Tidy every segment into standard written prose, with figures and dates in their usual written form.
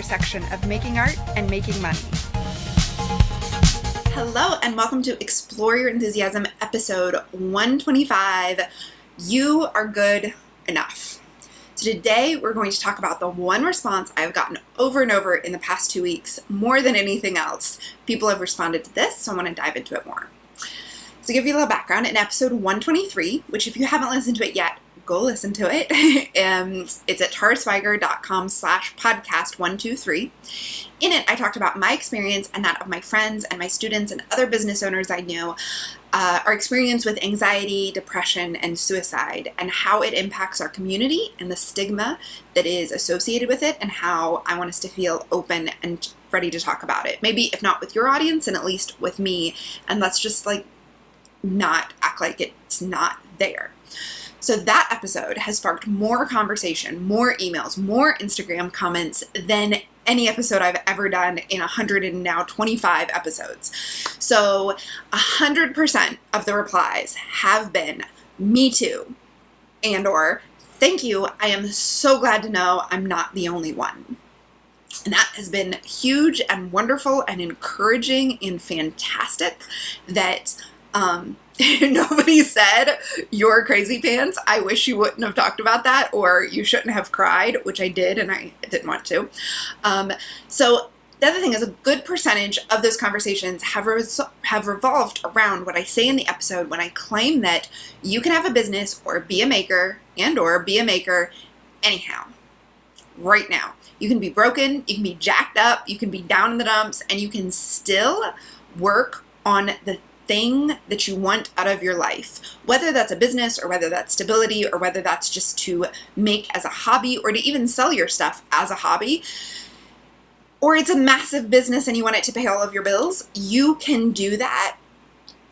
intersection of making art and making money. Hello, and welcome to Explore Your Enthusiasm, episode 125. You are good enough. So today we're going to talk about the one response I've gotten over and over in the past 2 weeks, more than anything else. People have responded to this, so I want to dive into it more. So to give you a little background, in episode 123, which if you haven't listened to it yet, go listen to it. It's at tarswiger.com/podcast123. In it, I talked about my experience and that of my friends and my students and other business owners I knew, our experience with anxiety, depression, and suicide, and how it impacts our community and the stigma that is associated with it, and how I want us to feel open and ready to talk about it. Maybe if not with your audience, and at least with me, and let's just not act like it's not there. So that episode has sparked more conversation, more emails, more Instagram comments than any episode I've ever done in 125 episodes. So 100% of the replies have been, me too, and or, thank you, I am so glad to know I'm not the only one. And that has been huge and wonderful and encouraging and fantastic that nobody said, "You're crazy pants. I wish you wouldn't have talked about that," or "You shouldn't have cried," which I did and I didn't want to. So the other thing is, a good percentage of those conversations have revolved around what I say in the episode when I claim that you can have a business or be a maker anyhow, right now. You can be broken, you can be jacked up, you can be down in the dumps, and you can still work on the thing that you want out of your life, whether that's a business or whether that's stability or whether that's just to make as a hobby or to even sell your stuff as a hobby, or it's a massive business and you want it to pay all of your bills. You can do that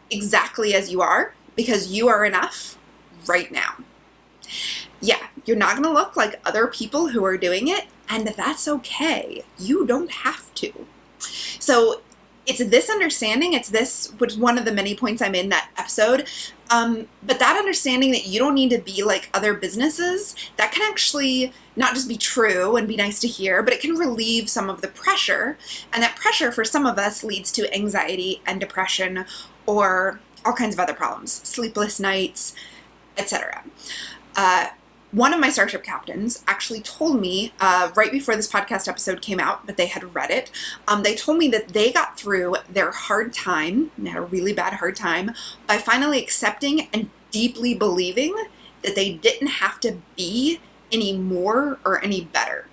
exactly as you are, because you are enough right now. Yeah, you're not going to look like other people who are doing it, and that's okay. You don't have to. So it's this understanding, which is one of the many points I made in that episode, but that understanding that you don't need to be like other businesses, that can actually not just be true and be nice to hear, but it can relieve some of the pressure, and that pressure for some of us leads to anxiety and depression or all kinds of other problems, sleepless nights, etc. One of my Starship captains actually told me right before this podcast episode came out, but they had read it, they told me that they got through their hard time, and had a really bad hard time, by finally accepting and deeply believing that they didn't have to be any more or any better.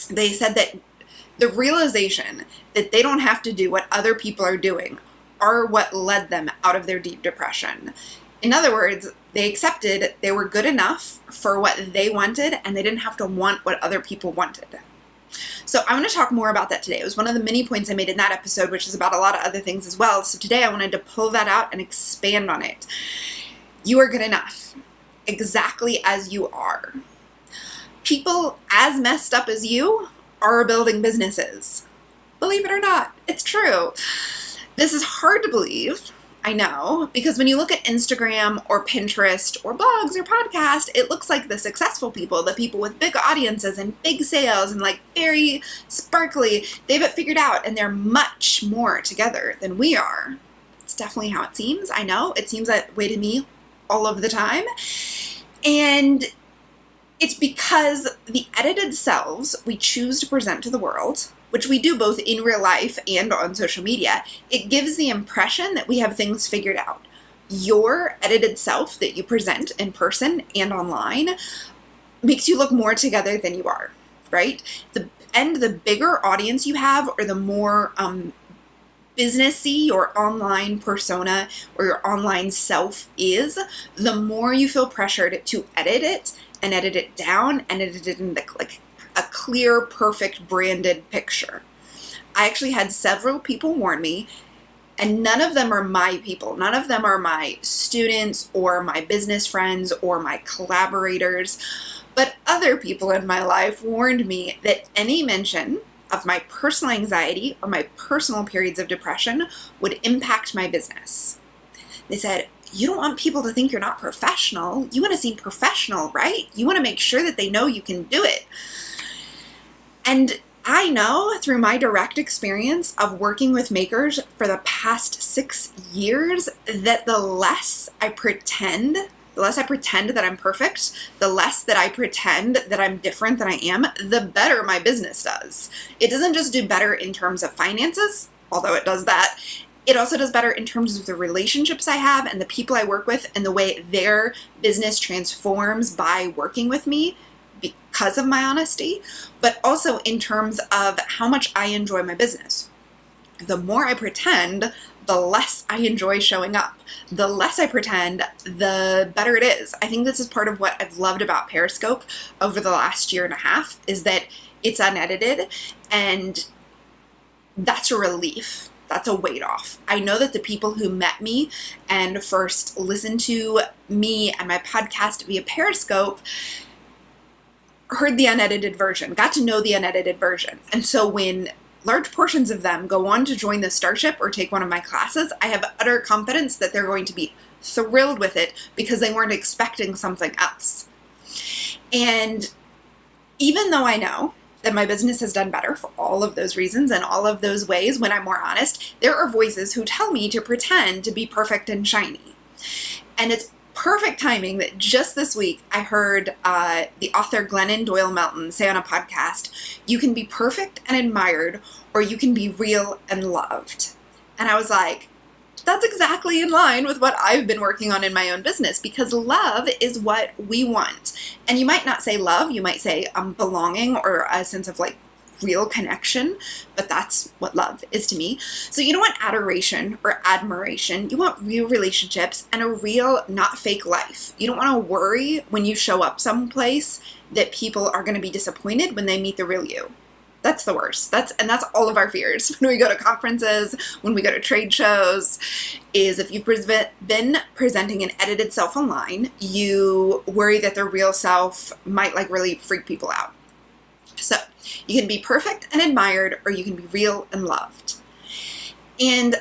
They said that the realization that they don't have to do what other people are doing are what led them out of their deep depression. In other words, they accepted they were good enough for what they wanted, and they didn't have to want what other people wanted. So I'm going to talk more about that today. It was one of the many points I made in that episode, which is about a lot of other things as well. So today I wanted to pull that out and expand on it. You are good enough, exactly as you are. People as messed up as you are building businesses. Believe it or not, it's true. This is hard to believe, I know, because when you look at Instagram or Pinterest or blogs or podcasts, it looks like the successful people, the people with big audiences and big sales and very sparkly, they have it figured out and they're much more together than we are. It's definitely how it seems. I know it seems that way to me all of the time. And it's because the edited selves we choose to present to the world, which we do both in real life and on social media, it gives the impression that we have things figured out. Your edited self that you present in person and online makes you look more together than you are, right? The bigger audience you have, or the more businessy your online persona or your online self is, the more you feel pressured to edit it and edit it down and edit it in a clear, perfect, branded picture. I actually had several people warn me, and none of them are my people. None of them are my students or my business friends or my collaborators, but other people in my life warned me that any mention of my personal anxiety or my personal periods of depression would impact my business. They said, "You don't want people to think you're not professional. You want to seem professional, right? You want to make sure that they know you can do it." And I know through my direct experience of working with makers for the past 6 years that the less I pretend that I'm perfect, the less that I pretend that I'm different than I am, the better my business does. It doesn't just do better in terms of finances, although it does that. It also does better in terms of the relationships I have and the people I work with and the way their business transforms by working with me because of my honesty, but also in terms of how much I enjoy my business. The more I pretend, the less I enjoy showing up. The less I pretend, the better it is. I think this is part of what I've loved about Periscope over the last year and a half, is that it's unedited, and that's a relief. That's a weight off. I know that the people who met me and first listened to me and my podcast via Periscope heard the unedited version, got to know the unedited version. And so when large portions of them go on to join the Starship or take one of my classes, I have utter confidence that they're going to be thrilled with it because they weren't expecting something else. And even though I know that my business has done better for all of those reasons and all of those ways when I'm more honest, there are voices who tell me to pretend to be perfect and shiny. And it's perfect timing that just this week I heard the author Glennon Doyle Melton say on a podcast, "You can be perfect and admired, or you can be real and loved." And I was like, that's exactly in line with what I've been working on in my own business, because love is what we want. And you might not say love, you might say belonging or a sense of like real connection, but that's what love is to me. So you don't want adoration or admiration. You want real relationships and a real, not fake life. You don't want to worry when you show up someplace that people are going to be disappointed when they meet the real you. That's the worst. That's all of our fears when we go to conferences, when we go to trade shows, is if you've been presenting an edited self online, you worry that their real self might like really freak people out. So you can be perfect and admired, or you can be real and loved. And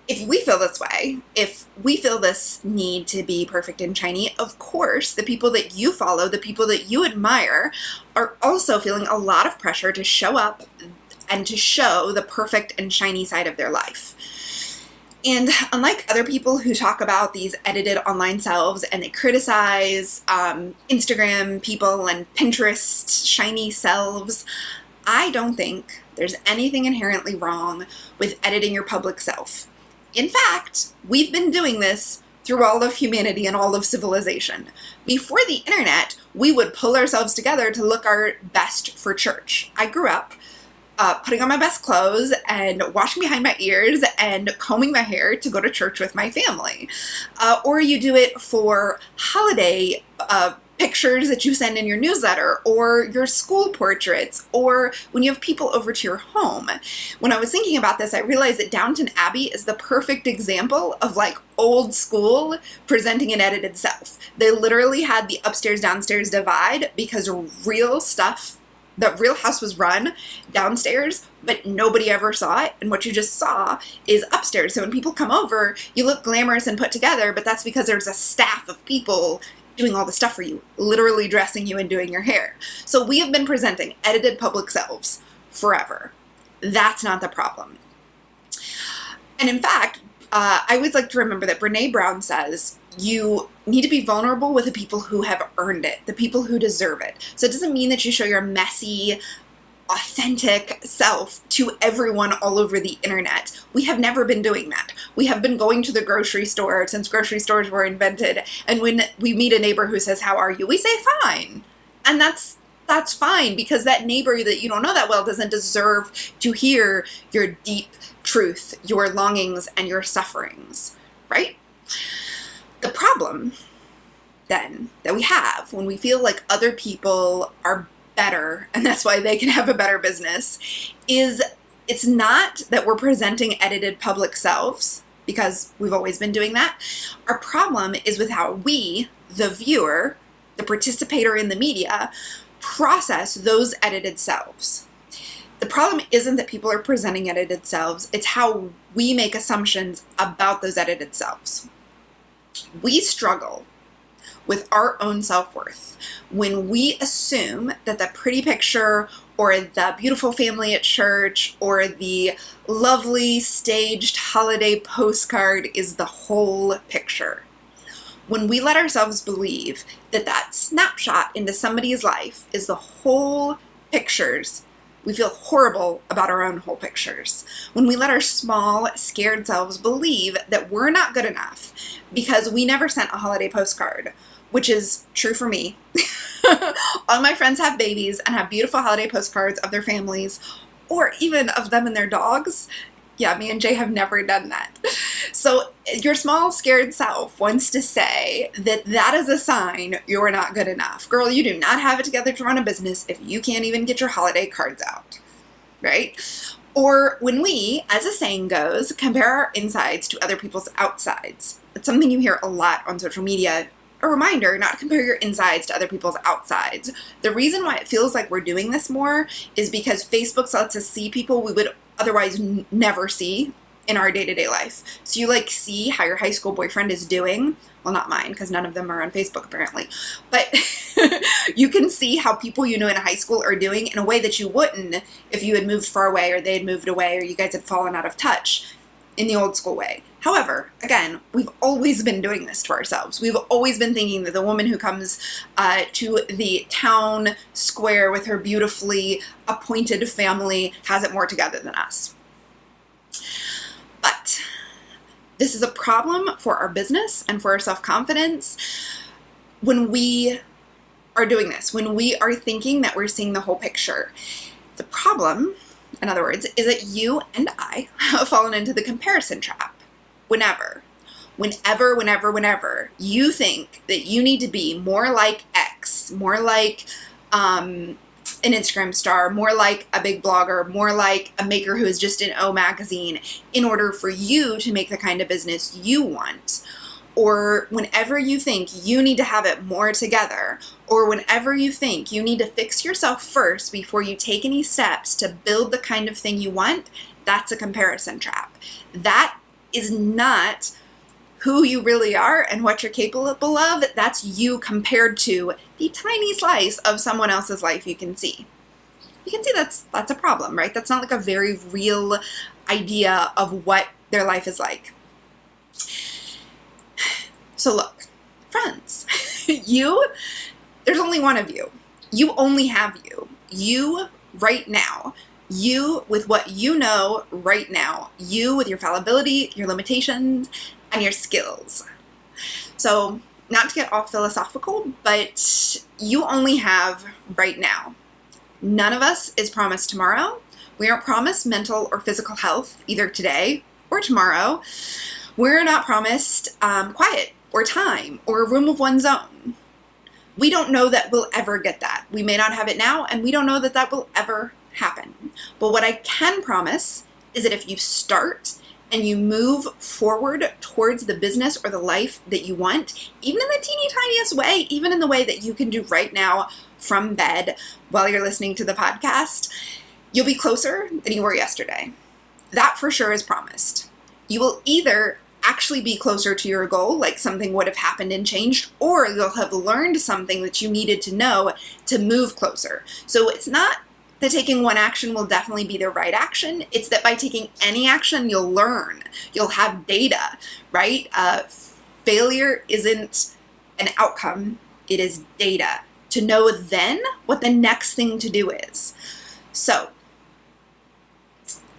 if we feel this way, if we feel this need to be perfect and shiny, of course, the people that you follow, the people that you admire, are also feeling a lot of pressure to show up and to show the perfect and shiny side of their life. And unlike other people who talk about these edited online selves and they criticize Instagram people and Pinterest shiny selves, I don't think there's anything inherently wrong with editing your public self. In fact, we've been doing this through all of humanity and all of civilization. Before the internet, we would pull ourselves together to look our best for church. I grew up putting on my best clothes and washing behind my ears and combing my hair to go to church with my family. Or you do it for holiday pictures that you send in your newsletter, or your school portraits, or when you have people over to your home. When I was thinking about this, I realized that Downton Abbey is the perfect example of like old school presenting an edited self. They literally had the upstairs downstairs divide because real stuff, the real house was run downstairs, but nobody ever saw it. And what you just saw is upstairs. So when people come over, you look glamorous and put together, but that's because there's a staff of people doing all the stuff for you, literally dressing you and doing your hair. So we have been presenting edited public selves forever. That's not the problem. And in fact, I always like to remember that Brene Brown says, you need to be vulnerable with the people who have earned it, the people who deserve it. So it doesn't mean that you show your messy, authentic self to everyone all over the internet. We have never been doing that. We have been going to the grocery store since grocery stores were invented. And when we meet a neighbor who says, "How are you?" we say, "Fine." And that's fine, because that neighbor that you don't know that well doesn't deserve to hear your deep truth, your longings, and your sufferings, right? The problem then that we have when we feel like other people are better and that's why they can have a better business is it's not that we're presenting edited public selves, because we've always been doing that. Our problem is with how we, the viewer, the participator in the media, process those edited selves. The problem isn't that people are presenting edited selves, it's how we make assumptions about those edited selves. We struggle with our own self-worth when we assume that the pretty picture or the beautiful family at church, or the lovely staged holiday postcard is the whole picture. When we let ourselves believe that that snapshot into somebody's life is the whole pictures, we feel horrible about our own whole pictures. When we let our small, scared selves believe that we're not good enough because we never sent a holiday postcard, which is true for me. All my friends have babies and have beautiful holiday postcards of their families, or even of them and their dogs. Yeah, me and Jay have never done that. So your small, scared self wants to say that that is a sign you're not good enough. Girl, you do not have it together to run a business if you can't even get your holiday cards out, right? Or when we, as a saying goes, compare our insides to other people's outsides. It's something you hear a lot on social media. A reminder not to compare your insides to other people's outsides. The reason why it feels like we're doing this more is because Facebook lets us see people we would otherwise never see in our day-to-day life. So you like see how your high school boyfriend is doing. Well, not mine, because none of them are on Facebook apparently. But you can see how people you know in high school are doing in a way that you wouldn't if you had moved far away, or they had moved away, or you guys had fallen out of touch in the old school way. However, again, we've always been doing this to ourselves. We've always been thinking that the woman who comes to the town square with her beautifully appointed family has it more together than us. But this is a problem for our business and for our self-confidence when we are doing this, when we are thinking that we're seeing the whole picture. The problem, in other words, is that you and I have fallen into the comparison trap. Whenever you think that you need to be more like X, more like an Instagram star, more like a big blogger, more like a maker who is just in O magazine in order for you to make the kind of business you want, or whenever you think you need to have it more together, or whenever you think you need to fix yourself first before you take any steps to build the kind of thing you want, that's a comparison trap. That is not who you really are and what you're capable of. That's you compared to the tiny slice of someone else's life you can see. You can see that's a problem, right? That's not like a very real idea of what their life is like. So look, friends, there's only one of you. You only have you. You right now. You with what you know right now. You with your fallibility, your limitations, and your skills. So, not to get all philosophical, but you only have right now. None of us is promised tomorrow. We aren't promised mental or physical health either today or tomorrow. We're not promised quiet or time or a room of one's own. We don't know that we'll ever get that. We may not have it now, and we don't know that that will ever happen. But what I can promise is that if you start and you move forward towards the business or the life that you want, even in the teeny tiniest way, even in the way that you can do right now from bed while you're listening to the podcast, you'll be closer than you were yesterday. That for sure is promised. You will either actually be closer to your goal, like something would have happened and changed, or you'll have learned something that you needed to know to move closer. So it's not that taking one action will definitely be the right action. It's that by taking any action, you'll learn. You'll have data, right? Failure isn't an outcome. It is data to know then what the next thing to do is. So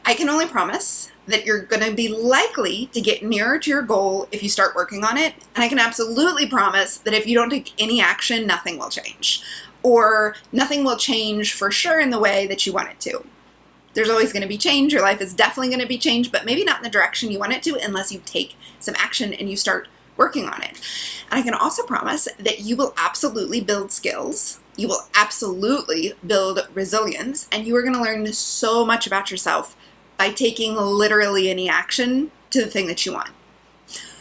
I can only promise that you're going to be likely to get nearer to your goal if you start working on it. And I can absolutely promise that if you don't take any action, nothing will change. Or nothing will change for sure in the way that you want it to. There's always going to be change. Your life is definitely going to be changed, but maybe not in the direction you want it to unless you take some action and you start working on it. And I can also promise that you will absolutely build skills. You will absolutely build resilience, and you are going to learn so much about yourself by taking literally any action to the thing that you want.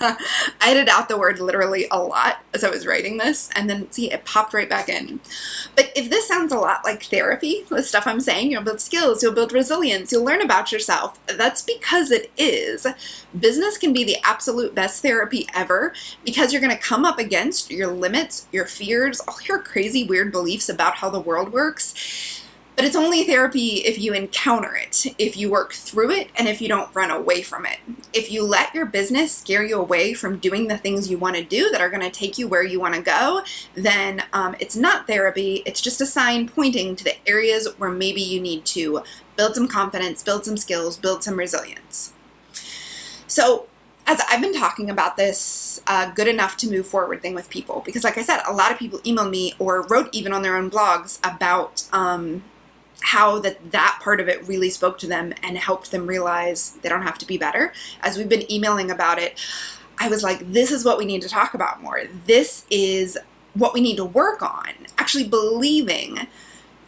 I edited out the word literally a lot as I was writing this, and then see, it popped right back in. But if this sounds a lot like therapy, the stuff I'm saying, you'll build skills, you'll build resilience, you'll learn about yourself, that's because it is. Business can be the absolute best therapy ever because you're going to come up against your limits, your fears, all your crazy weird beliefs about how the world works. But it's only therapy if you encounter it, if you work through it, and if you don't run away from it. If you let your business scare you away from doing the things you want to do that are going to take you where you want to go, then it's not therapy. It's just a sign pointing to the areas where maybe you need to build some confidence, build some skills, build some resilience. So as I've been talking about this good enough to move forward thing with people, because like I said, a lot of people emailed me or wrote even on their own blogs about how that part of it really spoke to them and helped them realize they don't have to be better. As we've been emailing about it, I was like, this is what we need to talk about more. This is what we need to work on, actually believing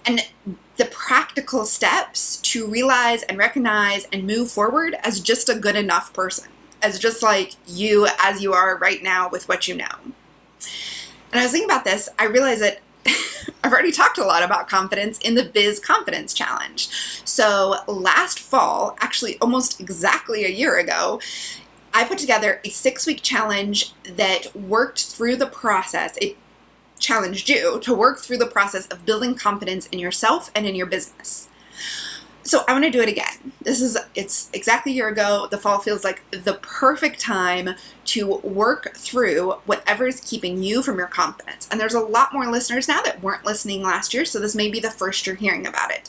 and the practical steps to realize and recognize and move forward as just a good enough person, as just like you as you are right now with what you know. And I was thinking about this, I realized that I've already talked a lot about confidence in the Biz Confidence Challenge. So last fall, actually almost exactly a year ago, I put together a 6-week challenge that worked through the process. It challenged you to work through the process of building confidence in yourself and in your business. So I want to do it again. It's exactly a year ago. The fall feels like the perfect time to work through whatever is keeping you from your confidence. And there's a lot more listeners now that weren't listening last year, so this may be the first you're hearing about it.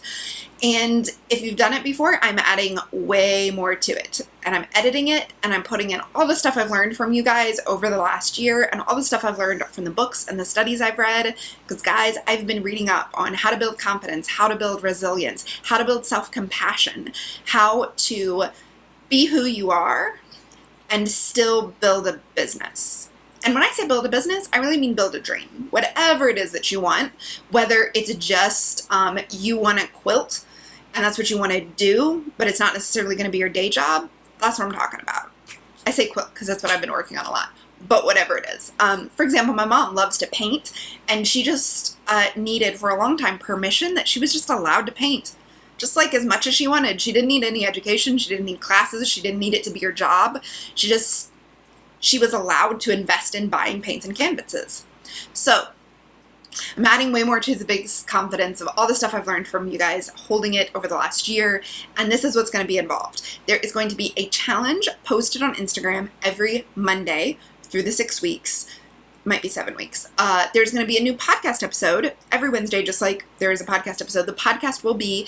And if you've done it before, I'm adding way more to it. And I'm editing it, and I'm putting in all the stuff I've learned from you guys over the last year, and all the stuff I've learned from the books and the studies I've read. Because guys, I've been reading up on how to build confidence, how to build resilience, how to build self-compassion, how to be who you are and still build a business. And when I say build a business, I really mean build a dream. Whatever it is that you want, whether it's just you want to quilt and that's what you want to do, but it's not necessarily going to be your day job, that's what I'm talking about. I say quilt because that's what I've been working on a lot, but whatever it is. For example, my mom loves to paint, and she just needed for a long time permission that she was just allowed to paint. Just like as much as she wanted. She didn't need any education. She didn't need classes. She didn't need it to be her job. She was allowed to invest in buying paints and canvases. So I'm adding way more to the big confidence of all the stuff I've learned from you guys, holding it over the last year. And this is what's going to be involved. There is going to be a challenge posted on Instagram every Monday through the 6 weeks. Might be 7 weeks. There's going to be a new podcast episode every Wednesday, just like there is a podcast episode. The podcast will be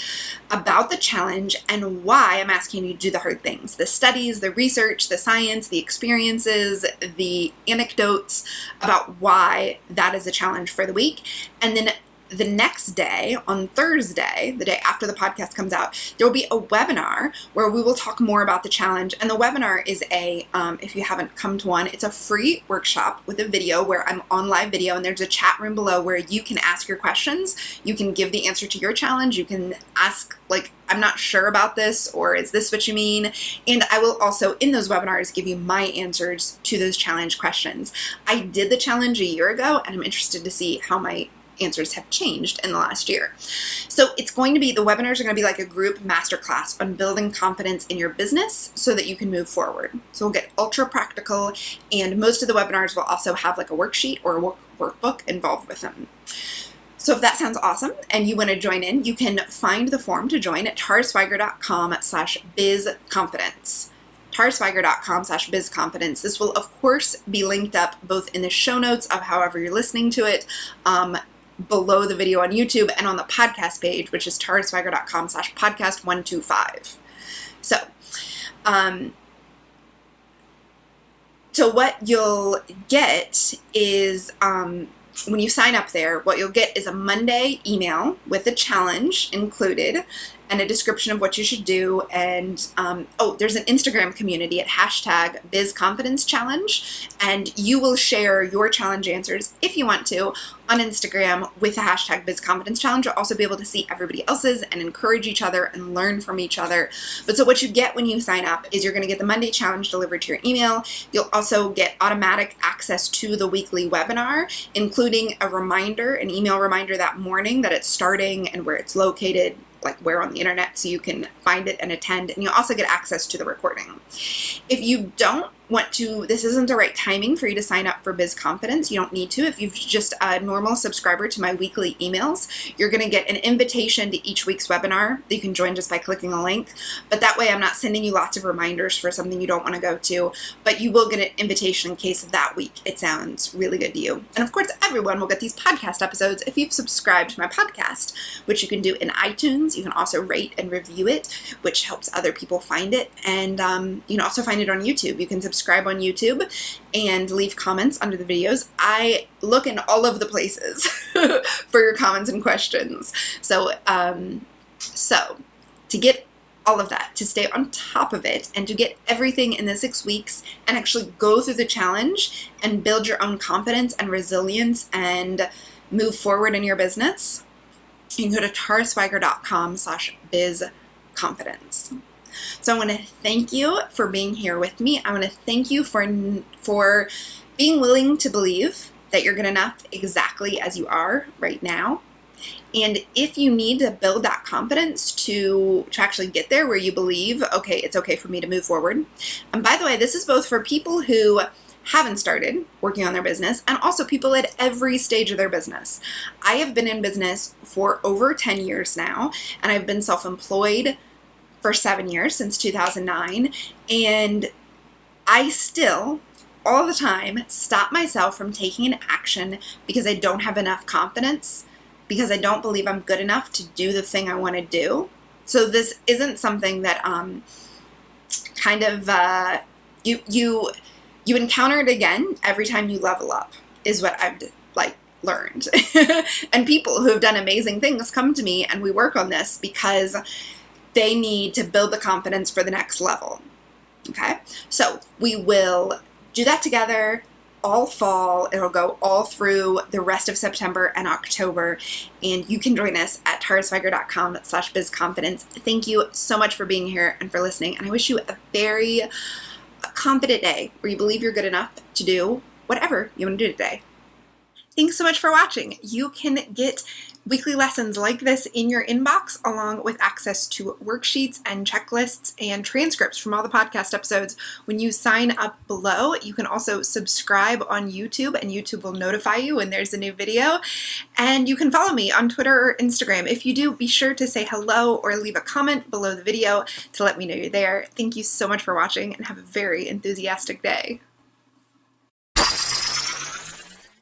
about the challenge and why I'm asking you to do the hard things. The studies, the research, the science, the experiences, the anecdotes about why that is a challenge for the week. And then the next day, on Thursday, the day after the podcast comes out, there will be a webinar where we will talk more about the challenge. And the webinar is if you haven't come to one, it's a free workshop with a video where I'm on live video, and there's a chat room below where you can ask your questions. You can give the answer to your challenge. You can ask, like, I'm not sure about this, or is this what you mean? And I will also, in those webinars, give you my answers to those challenge questions. I did the challenge a year ago, and I'm interested to see how my answers have changed in the last year. So the webinars are going to be like a group masterclass on building confidence in your business so that you can move forward. So we'll get ultra practical, and most of the webinars will also have like a worksheet or a workbook involved with them. So if that sounds awesome and you want to join in, you can find the form to join at tarswiger.com/bizconfidence. tarswiger.com/bizconfidence. This will, of course, be linked up both in the show notes of however you're listening to it, below the video on YouTube, and on the podcast page, which is tarswiger.com/podcast125. So what you'll get is, when you sign up there, what you'll get is a Monday email with a challenge included and a description of what you should do. And there's an Instagram community at #BizConfidenceChallenge, and you will share your challenge answers if you want to on Instagram with the #BizConfidenceChallenge. You'll also be able to see everybody else's and encourage each other and learn from each other. But so what you get when you sign up is you're going to get the Monday challenge delivered to your email. You'll also get automatic access to the weekly webinar, including a reminder, an email reminder that morning that it's starting and where it's located, like where on the internet, so you can find it and attend. And you'll also get access to the recording. If you don't this isn't the right timing for you to sign up for Biz Confidence. You don't need to. If you've just a normal subscriber to my weekly emails, you're going to get an invitation to each week's webinar that you can join just by clicking a link. But that way I'm not sending you lots of reminders for something you don't want to go to, but you will get an invitation in case of that week it sounds really good to you. And of course, everyone will get these podcast episodes if you've subscribed to my podcast, which you can do in iTunes. You can also rate and review it, which helps other people find it. And you can also find it on YouTube. You can subscribe on YouTube and leave comments under the videos. I look in all of the places for your comments and questions. So to get all of that, to stay on top of it, and to get everything in the 6 weeks and actually go through the challenge and build your own confidence and resilience and move forward in your business, you can go to taraswiger.com/bizconfidence. So I want to thank you for being here with me. I want to thank you for being willing to believe that you're good enough exactly as you are right now. And if you need to build that confidence to actually get there where you believe, okay, it's okay for me to move forward. And by the way, this is both for people who haven't started working on their business and also people at every stage of their business. I have been in business for over 10 years now, and I've been self-employed for 7 years, since 2009, and I still, all the time, stop myself from taking an action because I don't have enough confidence, because I don't believe I'm good enough to do the thing I want to do. So this isn't something that you encounter it again every time you level up, is what I've learned. And people who have done amazing things come to me and we work on this because they need to build the confidence for the next level. Okay, so we will do that together all fall. It'll go all through the rest of September and October, and you can join us at taraswiger.com/bizconfidence. Thank you so much for being here and for listening, and I wish you a very confident day where you believe you're good enough to do whatever you want to do today. Thanks so much for watching. You can get weekly lessons like this in your inbox, along with access to worksheets and checklists and transcripts from all the podcast episodes when you sign up below. You can also subscribe on YouTube, and YouTube will notify you when there's a new video. And you can follow me on Twitter or Instagram. If you do, be sure to say hello or leave a comment below the video to let me know you're there. Thank you so much for watching, and have a very enthusiastic day.